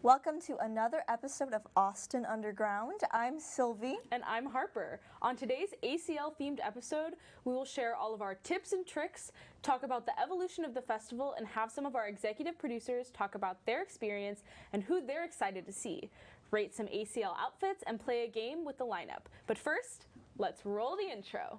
Welcome to another episode of Austin Underground. I'm Sylvie. And I'm Harper. On today's ACL themed episode, we will share all of our tips and tricks, talk about the evolution of the festival, and have some of our executive producers talk about their experience and who they're excited to see, rate some ACL outfits, and play a game with the lineup. But first, let's roll the intro.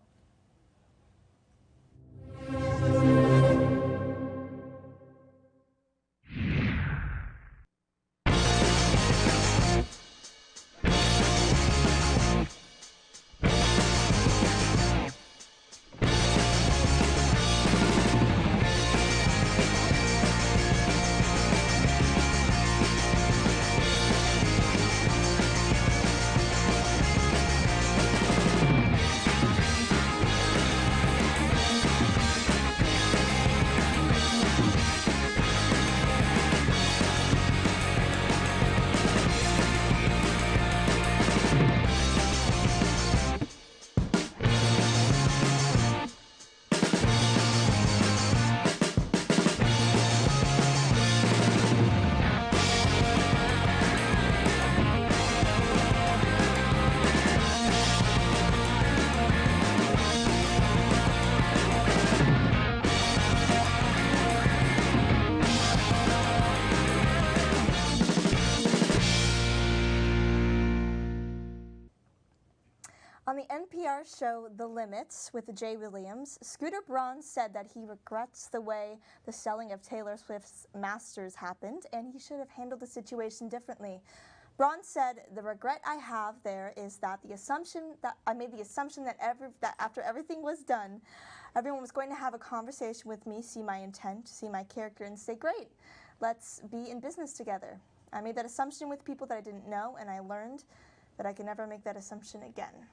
On the NPR show The Limits with Jay Williams, Scooter Braun said that he regrets the way the selling of Taylor Swift's Masters happened and he should have handled the situation differently. Braun said, "The regret I have there is that I made the assumption that after everything was done, everyone was going to have a conversation with me, see my intent, see my character, and say, great, let's be in business together. I made that assumption with people that I didn't know, and I learned that I can never make that assumption again."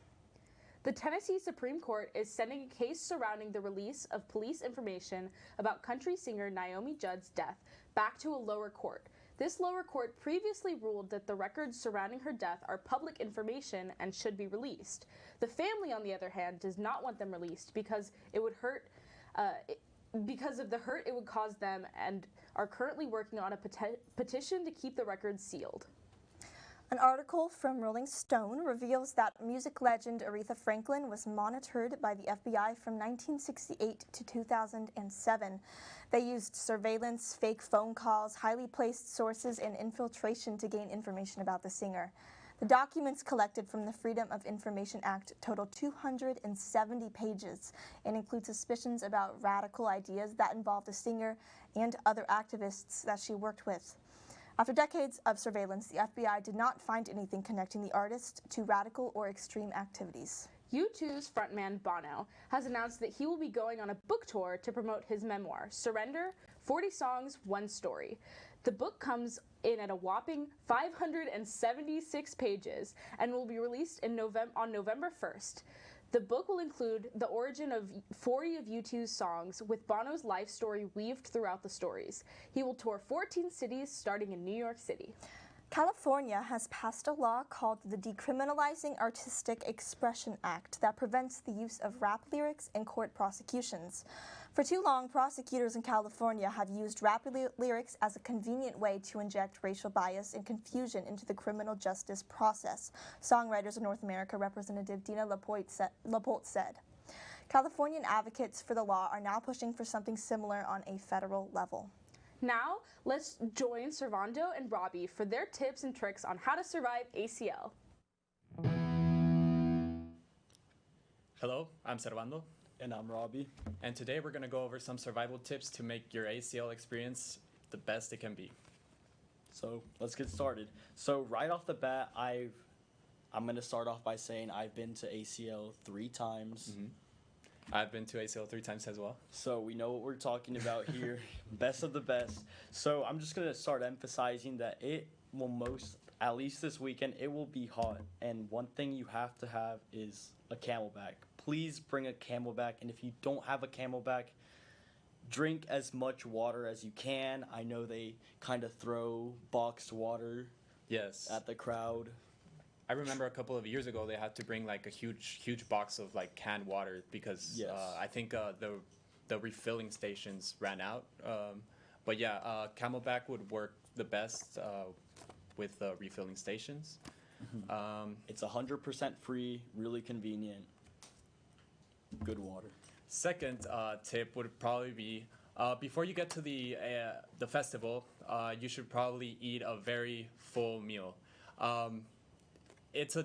The Tennessee Supreme Court is sending a case surrounding the release of police information about country singer Naomi Judd's death back to a lower court. This lower court previously ruled that the records surrounding her death are public information and should be released. The family, on the other hand, does not want them released because it would hurt, because of the hurt it would cause them, and are currently working on a petition to keep the records sealed. An article from Rolling Stone reveals that music legend Aretha Franklin was monitored by the FBI from 1968 to 2007. They used surveillance, fake phone calls, highly placed sources, and infiltration to gain information about the singer. The documents collected from the Freedom of Information Act total 270 pages and include suspicions about radical ideas that involved the singer and other activists that she worked with. After decades of surveillance, the FBI did not find anything connecting the artist to radical or extreme activities. U2's frontman Bono has announced that he will be going on a book tour to promote his memoir, Surrender, 40 Songs, One Story. The book comes in at a whopping 576 pages and will be released on November 1st. The book will include the origin of 40 of U2's songs, with Bono's life story weaved throughout the stories. He will tour 14 cities, starting in New York City. California has passed a law called the Decriminalizing Artistic Expression Act that prevents the use of rap lyrics in court prosecutions. For too long, prosecutors in California have used rap lyrics as a convenient way to inject racial bias and confusion into the criminal justice process, Songwriters of North America Representative Dina Lapolte said. Californian advocates for the law are now pushing for something similar on a federal level. Now, let's join Servando and Robbie for their tips and tricks on how to survive ACL. Hello, I'm Servando. And I'm Robbie. And today we're going to go over some survival tips to make your ACL experience the best it can be. So let's get started. So right off the bat, I'm going to start off by saying I've been to ACL 3 times. Mm-hmm. I've been to ACL 3 times as well. So we know what we're talking about here. Best of the best. So I'm just going to start emphasizing that it will at least this weekend, it will be hot. And one thing you have to have is a Camelback. Please bring a Camelback. And if you don't have a Camelback, drink as much water as you can. I know they kind of throw boxed water at the crowd. I remember a couple of years ago they had to bring like a huge box of like canned water because I think the refilling stations ran out. But yeah, Camelback would work the best with refilling stations. It's 100% free, really convenient, good water. Second tip would probably be before you get to the festival, you should probably eat a very full meal. It's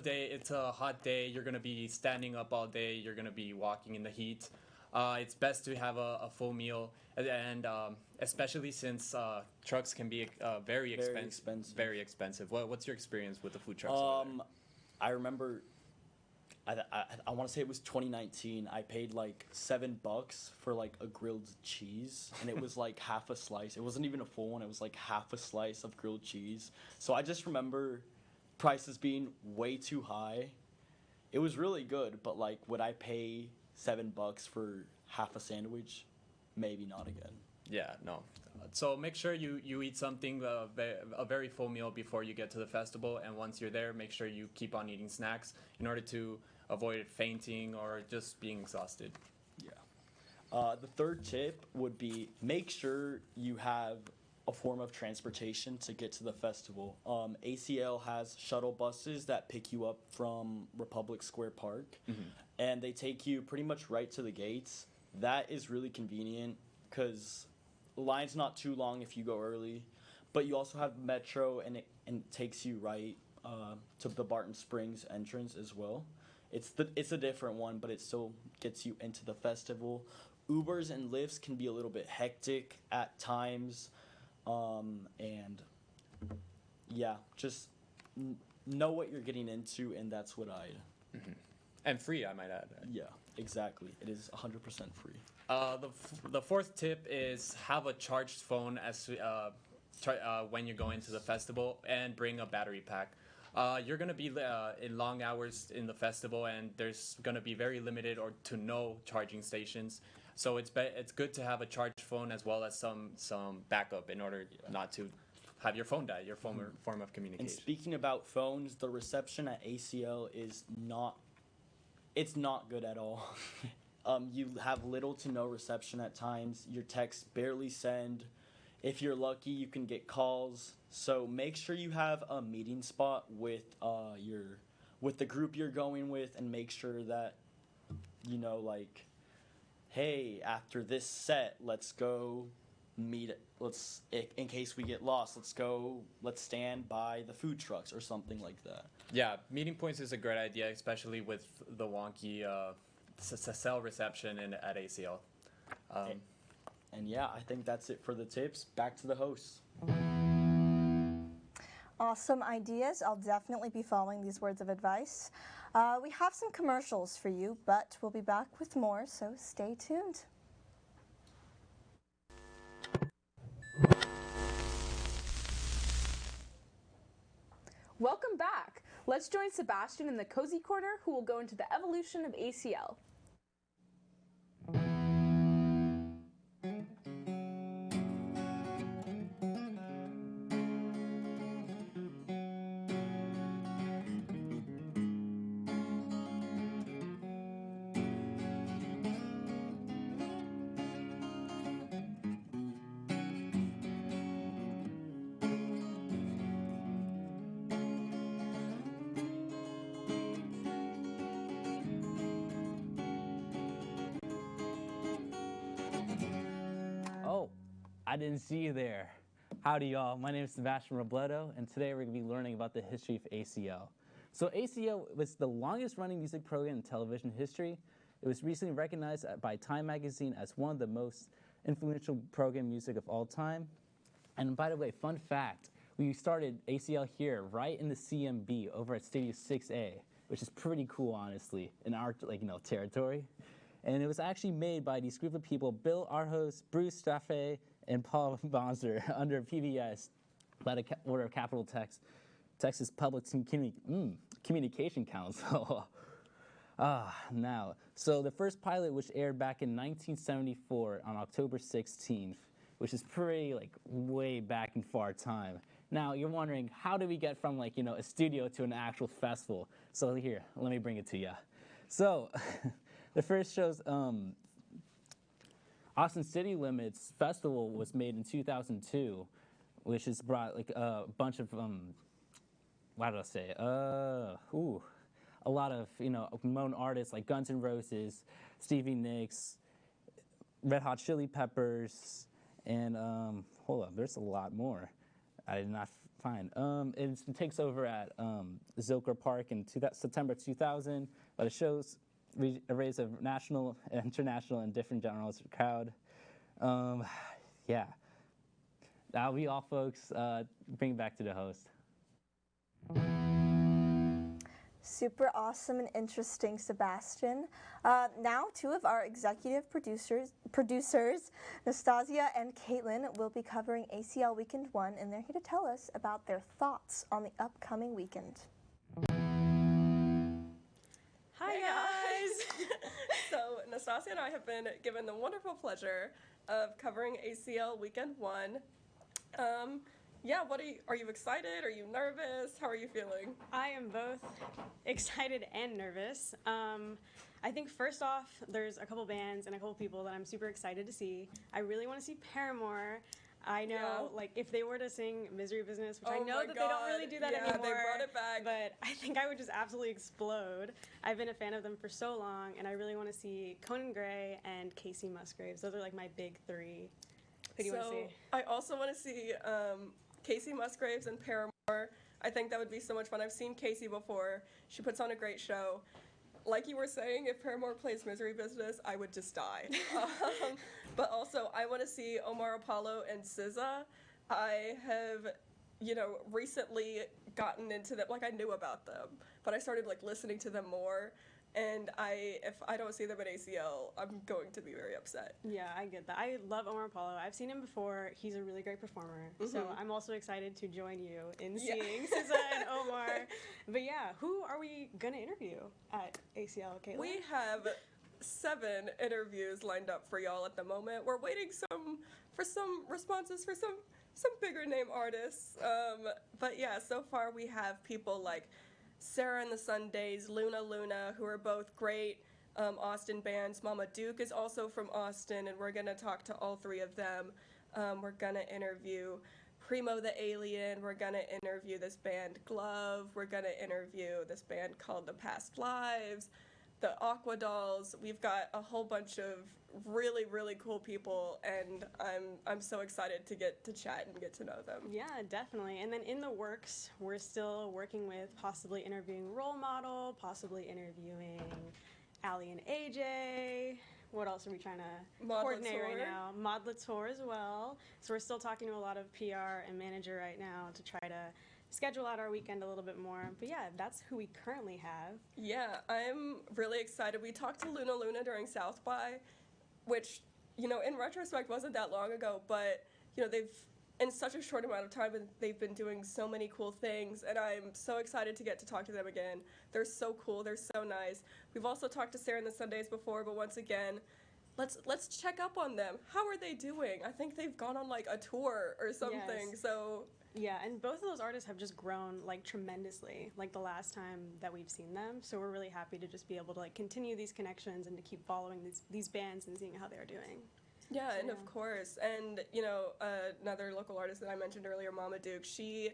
a hot day. You're gonna be standing up all day. You're gonna be walking in the heat. It's best to have a full meal, and especially since trucks can be very expensive. Very expensive. What's your experience with the food trucks over there? I remember, I want to say it was 2019. I paid like $7 for like a grilled cheese, and it was like half a slice. It wasn't even a full one. It was like half a slice of grilled cheese. So I just remember prices being way too high. It was really good, but like, would I pay $7 for half a sandwich? Maybe not again. Yeah, no. So make sure you eat something, a very full meal before you get to the festival, and once you're there, make sure you keep on eating snacks in order to avoid fainting or just being exhausted. Yeah. The third tip would be make sure you have a form of transportation to get to the festival. ACL has shuttle buses that pick you up from Republic Square Park, and they take you pretty much right to the gates. That is really convenient because the line's not too long if you go early, but you also have Metro, and it takes you right to the Barton Springs entrance as well. It's a different one, but it still gets you into the festival. Ubers and Lyfts can be a little bit hectic at times, and yeah, just know what you're getting into, and that's what I. And free, I might add. Yeah, exactly. It is 100% free. The fourth tip is have a charged phone when you're going to the festival, and bring a battery pack. You're going to be in long hours in the festival, and there's going to be very limited or to no charging stations. So it's good to have a charged phone as well as some backup in order not to have your phone die, your form of communication. And speaking about phones, the reception at ACL is not good at all. You have little to no reception at times. Your texts barely send. If you're lucky, you can get calls. So make sure you have a meeting spot with the group you're going with, and make sure that like, hey, after this set, let's go meet. In case we get lost, let's stand by the food trucks or something like that. Yeah, meeting points is a great idea, especially with the wonky cell reception at ACL. And yeah, I think that's it for the tips. Back to the hosts. Awesome ideas. I'll definitely be following these words of advice. We have some commercials for you, but we'll be back with more, so stay tuned. Welcome back. Let's join Sebastian in the Cozy Corner, who will go into the evolution of ACL. I didn't see you there. Howdy, y'all. My name is Sebastian Robledo, and today we're going to be learning about the history of ACL. So ACL was the longest running music program in television history. It was recently recognized by Time magazine as one of the most influential program music of all time. And by the way, fun fact, we started ACL here right in the CMB over at Stadium 6A, which is pretty cool, honestly, in our territory. And it was actually made by these group of people, Bill Arhos, Bruce Staffe, and Paul Bonser under PBS by the order of Capital Texas Public Communication Council. Now, so the first pilot, which aired back in 1974 on October 16th, which is pretty way back in far time. Now, you're wondering, how do we get from a studio to an actual festival? So here, let me bring it to you. So, the first show's Austin City Limits Festival was made in 2002, which has brought a bunch of what did I say? A lot of known artists like Guns N' Roses, Stevie Nicks, Red Hot Chili Peppers, and hold up, there's a lot more I did not find. It takes over at Zilker Park in September 2000, but it shows arrays of national, international, and different genres of crowd. Yeah, that'll be all, folks. Bring it back to the host. Super awesome and interesting, Sebastian. Now, two of our executive producers, Nastasia and Caitlin, will be covering ACL Weekend 1, and they're here to tell us about their thoughts on the upcoming weekend. Hi, guys! So, Nastasia and I have been given the wonderful pleasure of covering ACL Weekend 1. Yeah, are you excited? Are you nervous? How are you feeling? I am both excited and nervous. I think first off, there's a couple bands and a couple people that I'm super excited to see. I really want to see Paramore. I know, like, if they were to sing Misery Business, which I know that they don't really do that anymore. They brought it back. But I think I would just absolutely explode. I've been a fan of them for so long, and I really want to see Conan Gray and Casey Musgraves. Those are, like, my big three. Who do you want to see? I also want to see Casey Musgraves and Paramore. I think that would be so much fun. I've seen Casey before. She puts on a great show. Like you were saying, if Paramore plays Misery Business, I would just die. But also, I want to see Omar Apollo and SZA. I have, recently gotten into them. Like, I knew about them, but I started, listening to them more. And if I don't see them at ACL, I'm going to be very upset. Yeah, I get that. I love Omar Apollo. I've seen him before. He's a really great performer. Mm-hmm. So I'm also excited to join you in seeing SZA and Omar. But yeah, who are we going to interview at ACL, Caitlin? We have 7 interviews lined up for y'all at the moment. We're waiting for some responses for some bigger name artists. But yeah, so far we have people like Sarah and the Sundays, Luna, who are both great Austin bands. Mama Duke is also from Austin, and we're going to talk to all 3 of them. We're going to interview Primo the Alien. We're going to interview this band Glove. We're going to interview this band called The Past Lives, the Aqua Dolls. We've got a whole bunch of really, really cool people, and I'm so excited to get to chat and get to know them. Yeah, definitely. And then in the works, we're still working with possibly interviewing Role Model, possibly interviewing Allie and AJ. What else are we trying to coordinate right now? Maud Latour as well. So we're still talking to a lot of PR and manager right now to try to schedule out our weekend a little bit more. But yeah, that's who we currently have. Yeah, I'm really excited. We talked to Luna during South by, which, in retrospect wasn't that long ago, but, they've, in such a short amount of time, they've been doing so many cool things, and I'm so excited to get to talk to them again. They're so cool. They're so nice. We've also talked to Sarah and the Sundays before, but once again, let's check up on them. How are they doing? I think they've gone on, a tour or something, yes. So... Yeah, and both of those artists have just grown, tremendously, the last time that we've seen them. So we're really happy to just be able to, continue these connections and to keep following these bands and seeing how they're doing. Yeah, and of course. And, another local artist that I mentioned earlier, Mama Duke, she,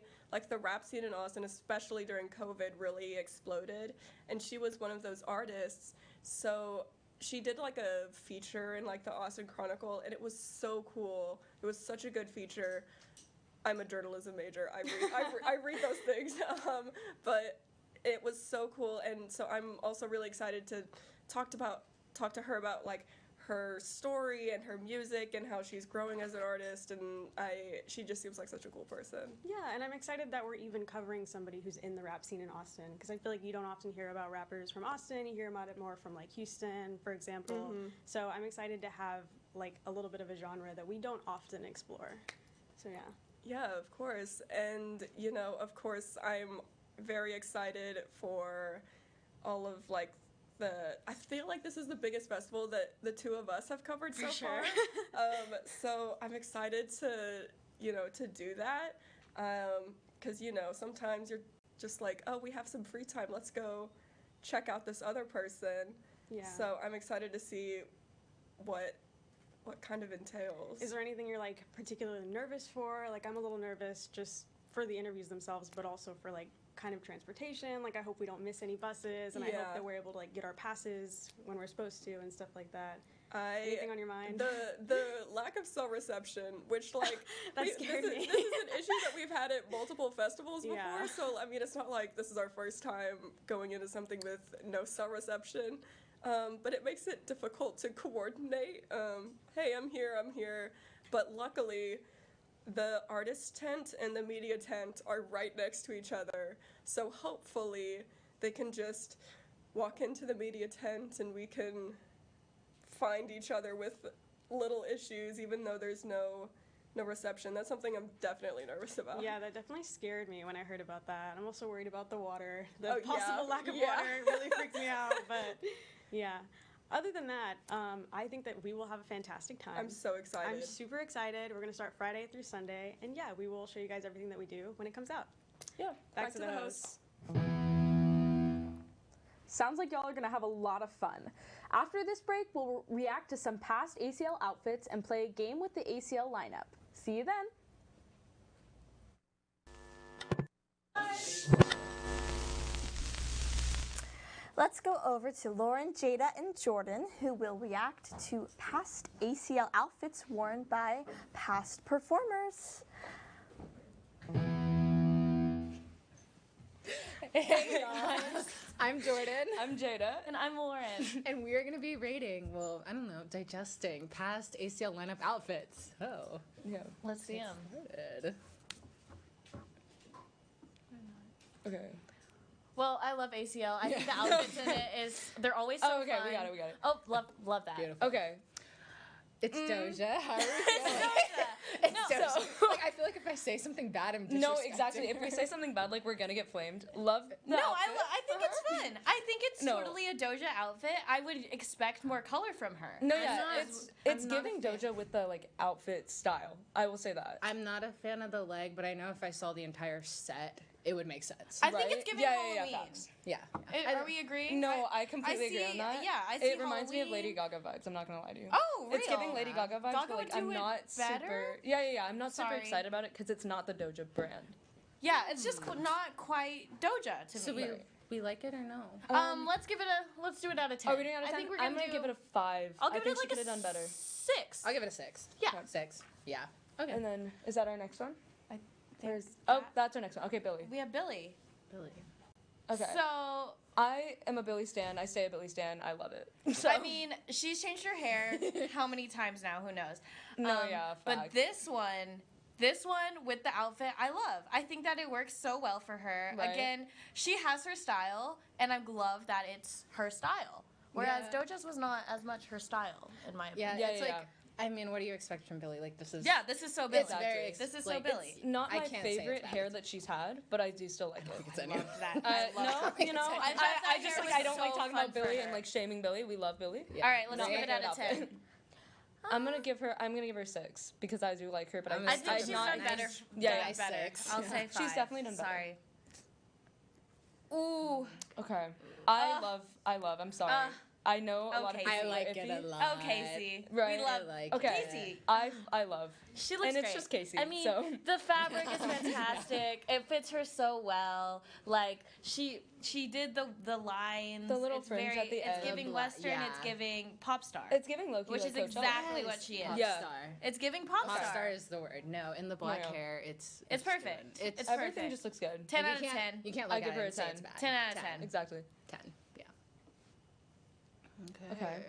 the rap scene in Austin, especially during COVID, really exploded. And she was one of those artists. So she did, a feature in, the Austin Chronicle, and it was so cool. It was such a good feature. I'm a journalism major. I read those things, but it was so cool, and so I'm also really excited to talk to her about her story and her music and how she's growing as an artist, and she just seems like such a cool person. Yeah, and I'm excited that we're even covering somebody who's in the rap scene in Austin, because I feel like you don't often hear about rappers from Austin. You hear about it more from Houston, for example. Mm-hmm. So I'm excited to have a little bit of a genre that we don't often explore. So yeah. Yeah, of course. And, of course, I'm very excited for all of, I feel like this is the biggest festival that the 2 of us have covered so far. So I'm excited to do that. Because, sometimes you're just oh, we have some free time. Let's go check out this other person. Yeah. So I'm excited to see what kind of entails. Is there anything you're particularly nervous for? I'm a little nervous just for the interviews themselves, but also for kind of transportation. Like, I hope we don't miss any buses, and I hope Yeah. that we're able to like get our passes when we're supposed to and stuff like that. Anything on your mind? The lack of cell reception, which like That scared me. This is an issue that we've had at multiple festivals before. Yeah. So I mean, it's not like this is our first time going into something with no cell reception, but it makes it difficult to coordinate. Hey, I'm here, but luckily, the artist tent and the media tent are right next to each other. So hopefully, they can just walk into the media tent and we can find each other with little issues, even though there's no reception. That's something I'm definitely nervous about. Yeah, that definitely scared me when I heard about that. I'm also worried about the water. The Oh, possible yeah. lack of Yeah. water really freaked me out. But yeah, other than that, I think that we will have a fantastic time. I'm so excited. I'm super excited. We're going to start Friday through Sunday. And yeah, we will show you guys everything that we do when it comes out. Yeah, Back to the hosts. Sounds like y'all are gonna have a lot of fun. After this break, we'll react to some past ACL outfits and play a game with the ACL lineup. See you then. Let's go over to Lauren, Jada, and Jordan, who will react to past ACL outfits worn by past performers. Hey guys, I'm Jordan. I'm Jada. And I'm Lauren. And we are going to be rating, well, I don't know, digesting past ACL lineup outfits. Oh, Yeah. Let's see them. good. Okay. Well, I love ACL. I think the outfits in it they're always so Oh, okay, fun. we got it. Oh, love that. Beautiful. Okay. It's Doja. How are we feeling? Doja. It's Doja. Like, I feel like if I say something bad, I'm disrespecting No, exactly. If we her. say something bad, like, we're gonna get flamed. Love the No, outfit. I think it's fun. I think it's No. totally a Doja outfit. I would expect more color from her. No, I'm yeah, not- it's I'm not a giving fan. Doja with the, like, outfit style. I will say that. I'm not a fan of the leg, but I know if I saw the entire set, it would make sense. I think it's Right? giving Yeah, Halloween. facts. Yeah. Are we agreeing? No, I completely agree see- on that. yeah, I see It reminds me of Halloween. Lady Gaga vibes. I'm not gonna lie to you. Oh, It's real? giving Lady Gaga vibes, Gaga but, would like, do I'm it not better? super. Yeah. I'm not super Sorry. excited about it because it's not the Doja brand. Yeah, it's just not quite Doja to So me. we like it or no? Let's do it out of 10. Are we doing out of 10? I think we're I'm gonna gonna give it a 5. I'll give I think it she like could a have done better. 6. I'll give it a 6. Yeah. 6. Yeah. Okay. And then, is that our next one? I Where's, think oh, that's our next one. Okay, Billy. we have Billy. Billy. Okay. So, I am a Billy stan. I stay a Billy stan. I love it. So, I mean, she's changed her hair how many times now? Who knows? No, yeah, But fact. this one with the outfit, I love. I think that it works so well for her. Right. Again, she has her style, and I love that it's her style. Whereas Yeah. Doja's was not as much her style, in my opinion. Yeah, Yeah, it's yeah, like, I mean, what do you expect from Billy? Like, this is. Yeah, this is so Billy. It's very. This is like, so Billy. it's not I my can't say it's favorite bad. hair that she's had, but I do still like it. It's anyway. that. No, you know, I thought I that just hair like was I don't like so talking fun about for Billy her. and like shaming Billy. We love Billy. Yeah. All right, let's Not give my it out of favorite 10. I'm gonna give her 6 because I do like her, but I'm I I just think I'm she's not done better. nice- Yeah, done nice better. 6. I'll say 5. She's definitely done better. Sorry. Ooh. Okay. I love. I'm sorry. I know a lot of okay, people I are like it iffy. a lot. Oh, Casey. Right. We love I like Okay. it. Casey. I love. She looks And it's great. just Casey, I mean, so. the fabric is fantastic. It fits her so well. Like she did the lines. The little it's fringe very, at the it's end. giving The Western. yeah. It's giving pop star. It's giving Loki, which like is Coachella. exactly what she is. Pop Yeah. star. It's giving pop Pop star. star is the word. No, in the black No. hair, it's It's good. perfect. It's Everything perfect. just looks good. 10 like, out of you can't- 10. You can't I look give at her it a and say 10. it's bad. 10 out of 10. Exactly. 10. Yeah. Okay.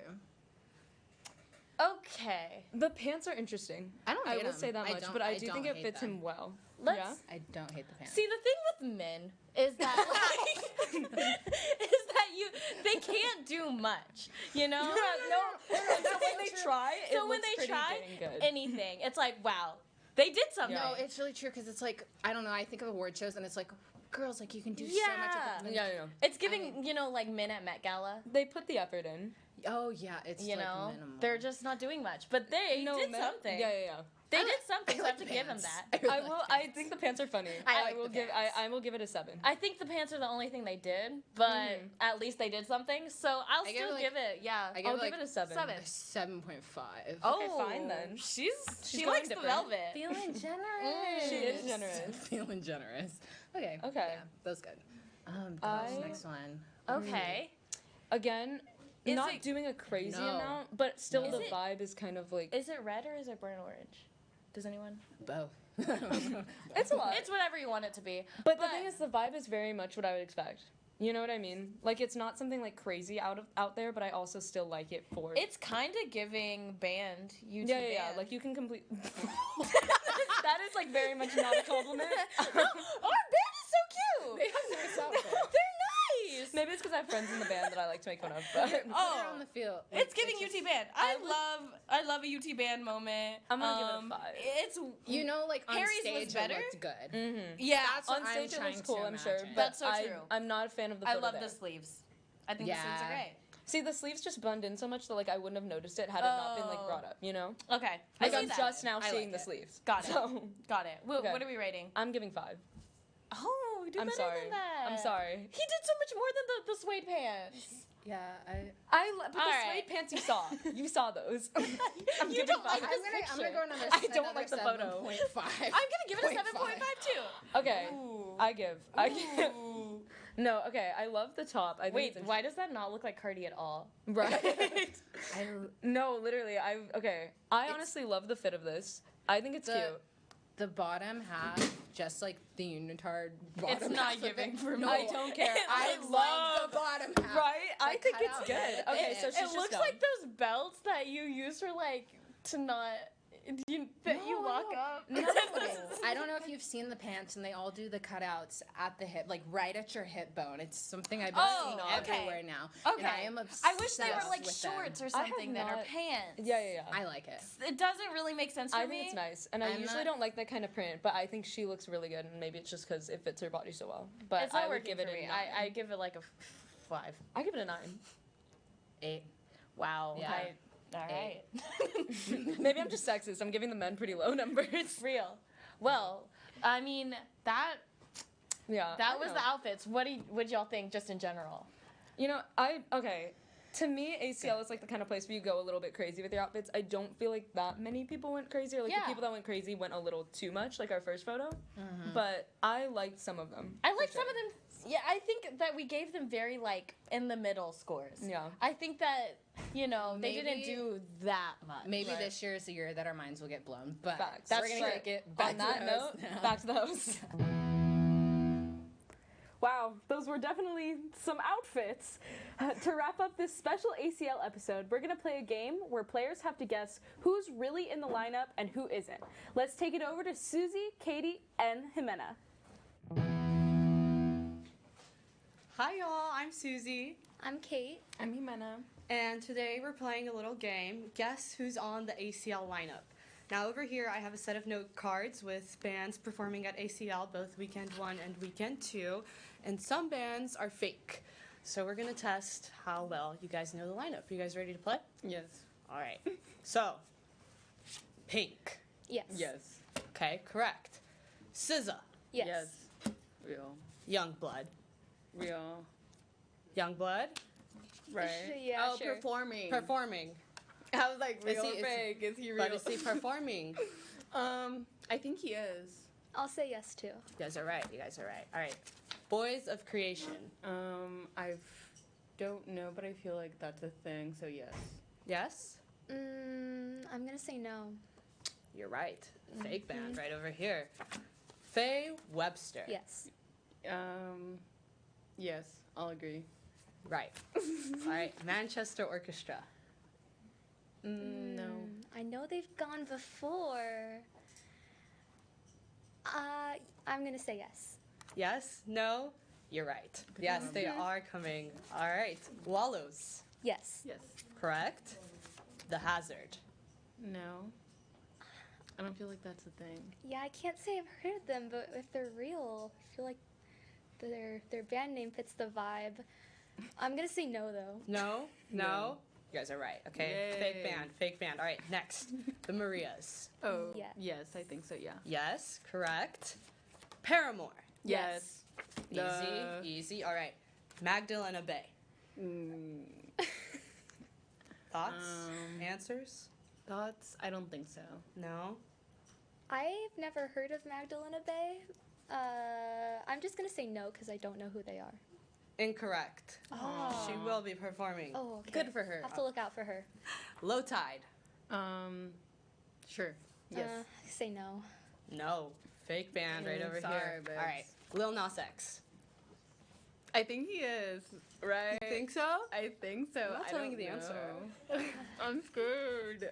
Okay. The pants are interesting. I don't I hate will 'em. say that I much, don't- but I I do don't think it hate fits them. him well. Let's Yeah. I don't hate the pants. see the thing with men is that like, is that they can't do much, you know? No, so when they try, it So when looks they pretty try dang good. anything, it's like, wow, they did something. No, it's really true because it's like, I don't know, I think of award shows and it's like, girls, like, you can do so Yeah. much of it. Yeah. It's giving, like men at Met Gala. They put the effort in. Oh, yeah, it's You like know, minimal. they're just not doing much, but they did men- something. Yeah. They did something, so I have to the give them pants. that. I will. I think the pants are funny. I like will the give. pants. I will give it a 7. I think the pants are the only thing they did, but at least they did something. So I'll I give still it, like- give it. Yeah, I I'll give give it a 7. 7.5. Oh, fine then. She going likes the different. velvet. Feeling generous. She is generous. Feeling generous. Okay. Okay. Yeah, that was good. I- This next one. Okay. Again, Is not it- doing a crazy No. amount, but still No. the Is it- vibe is kind of like Is it red or is it burnt orange? Does anyone? Both. it's a lot. It's whatever you want it to be. But the thing is, the vibe is very much what I would expect. You know what I mean? Like it's not something like crazy out there, but I also still like it for. It's kind of giving band YouTube. yeah. band. Like you can complete. That is like very much not a compliment. Our band is so cute. They have nice outfits. They're nice. Maybe it's because I have friends in the band that I like to make fun of. But Put her on the field. It's giving just- UT band. I love a UT band moment. I'm gonna give it a 5. It's You know, like on Harry's was stage better? it looked good. Mm-hmm. yeah. That's what On I'm stage it trying looks to cool, I'm sure, imagine. but That's so true. I'm not a fan of the I photo love there. the sleeves. I think the sleeves are Yeah. great. See, the sleeves just blend in so much that like I wouldn't have noticed it had it not been like brought up. You know, Okay. like I see I'm that. just now I seeing like the it. sleeves. Got it. So Got it. Okay. What are we rating? I'm giving 5. Oh, we do I'm better sorry. than that. I'm sorry. He did so much more than the suede pants. Yeah, But the All right. suede pants you saw. You saw those. I'm You giving don't 5. like I'm gonna go another. I don't like the photo. 7.5. I'm gonna give it a 7.5 too. Okay. Ooh. I give. Ooh. No, okay. I love the top. I think Wait, it's why does that not look like Cardi at all? Right. I, No, literally. I honestly love the fit of this. I think it's The- cute. the bottom half, just like the unitard bottom It's not half of giving it. for me. No, I don't care. I I love the bottom half. Right? I Like, think cut it's out. good. Yeah, Okay, it- so it she's It just looks dumb. like those belts that you use for like to not you lock up. No, I don't know if you've seen the pants, and they all do the cutouts at the hip, like right at your hip bone. It's something I've been seeing okay. everywhere now. Okay. And I am obsessed I wish they were like with shorts them. or something then or not- pants. Yeah. I like it. It doesn't really make sense for I me. think it's nice, and I I'm usually not- don't like that kind of print, but I think she looks really good, and maybe it's just because it fits her body so well. But It's not I would working give it for a me. 9. I give it like a 5. I give it a 9. 8. Wow. Yeah. All right. Maybe I'm just sexist. I'm giving the men pretty low numbers. Real. Well, I mean that Yeah. that I was know. the outfits. What y'all think just in general? You know, okay. To me, ACL is like the kind of place where you go a little bit crazy with your outfits. I don't feel like that many people went crazy, or like Yeah. the people that went crazy went a little too much, like our first photo. But I liked some of them. I for like sure. some of them. Yeah, I think that we gave them very like in the middle scores. Yeah. I think that they didn't Maybe- do that much. Maybe Right. this year is the year that our minds will get blown. But Facts. we're That's gonna true. take it. Back On to that the note, host. back to the host. Wow, those were definitely some outfits. To wrap up this special ACL episode, we're going to play a game where players have to guess who's really in the lineup and who isn't. Let's take it over to Susie, Katie, and Jimena. Hi y'all, I'm Susie, I'm Kate. I'm Jimena. and today we're playing a little game, Guess Who's on the ACL lineup. Now over here I have a set of note cards with bands performing at ACL both weekend 1 and weekend 2, and some bands are fake. So we're gonna test how well you guys know the lineup. You guys ready to play? Yes. Alright, so, Pink. Yes. Yes. Okay, correct. SZA. Yes. Real. Youngblood. Real. Youngblood. Right. Yeah, Oh, sure. performing. Performing. I was like, real Is he- or fake? Is he real? But is he performing? I think he is. I'll say yes too. You guys are right. You guys are right. All right. Boys of Creation. I don't know, but I feel like that's a thing, so yes. Yes? I'm gonna say no. You're right. Fake band right over here. Faye Webster. Yes. Yes, I'll agree. Right. All right. Manchester Orchestra. No. I know they've gone before. I'm gonna say yes. Yes? No? You're right. Yes, they are coming. All right. Wallows. Yes. Yes. Correct. The Hazard. No. I don't feel like that's a thing. Yeah, I can't say I've heard of them, but if they're real, I feel like their band name fits the vibe. I'm gonna say no though. No? No? No. You guys are right. Okay. Yay. Fake band. Fake band. All right. Next. The Marias. Oh, Yeah. yes, I think so, yeah. Yes. Correct. Paramore. Yes. Easy. Duh. Easy. All right. Magdalena Bay. Thoughts? Answers? Thoughts? I don't think so. No? I've never heard of Magdalena Bay, I'm just gonna say no because I don't know who they are. Incorrect. Oh. She will be performing. Oh, okay. Good for her. Have to look out for her. Low Tide. Sure. Yes. Say no. No. Fake band right over Sorry, here. babes. All right. Lil Nas X. I think he is, right? You think so? I think so. I'm not I telling don't you the answer. know. I'm scared.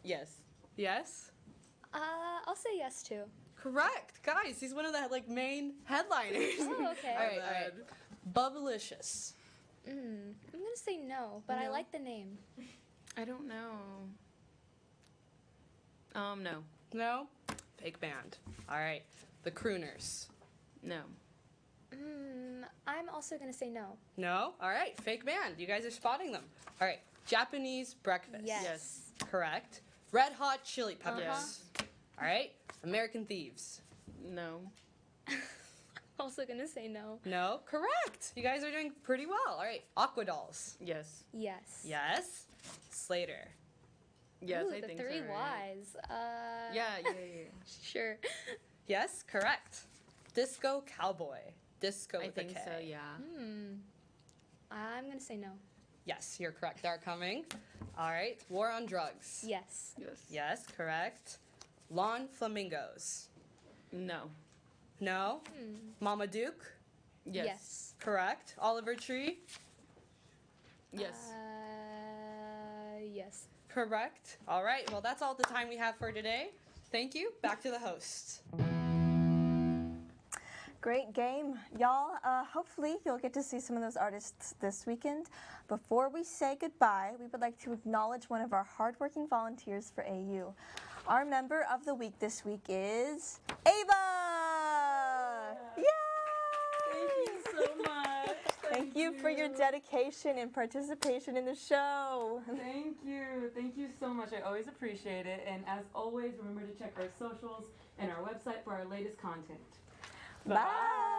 Yes. Yes? I'll say yes too. Correct. Guys, he's one of the main headliners. Oh, okay. All right. Bubblicious. I'm gonna say no, but I like the name. I don't know. No. No? Fake band. All right. The Crooners. No. I'm also gonna say no. No? All right. Fake band. You guys are spotting them. All right. Japanese Breakfast. Yes. Correct. Red Hot Chili Peppers. Yes. All right. American Thieves. No. Also gonna say no. No? Correct. You guys are doing pretty well. All right. Aqua Dolls. Yes. Yes. Yes. Slater. Yes, Ooh, I the think three so. Right? Y's. Yeah. Sure. Yes. Correct. Disco Cowboy. Disco I with a think K. so, yeah. I'm gonna say no. Yes, you're correct. They're coming. All right. War on Drugs. Yes. Yes. Yes, correct. Lawn Flamingos. No. No. Mama Duke. Yes. Correct. Oliver Tree. Yes. Yes. Correct. All right. Well, that's all the time we have for today. Thank you. Back to the host. Great game, y'all. Hopefully you'll get to see some of those artists this weekend. Before we say goodbye, we would like to acknowledge one of our hardworking volunteers for AU. Our member of the week this week is Ava! Yay! Thank you so much. Thank you for your dedication and participation in the show. Thank you. Thank you so much. I always appreciate it. And as always, remember to check our socials and our website for our latest content. Bye.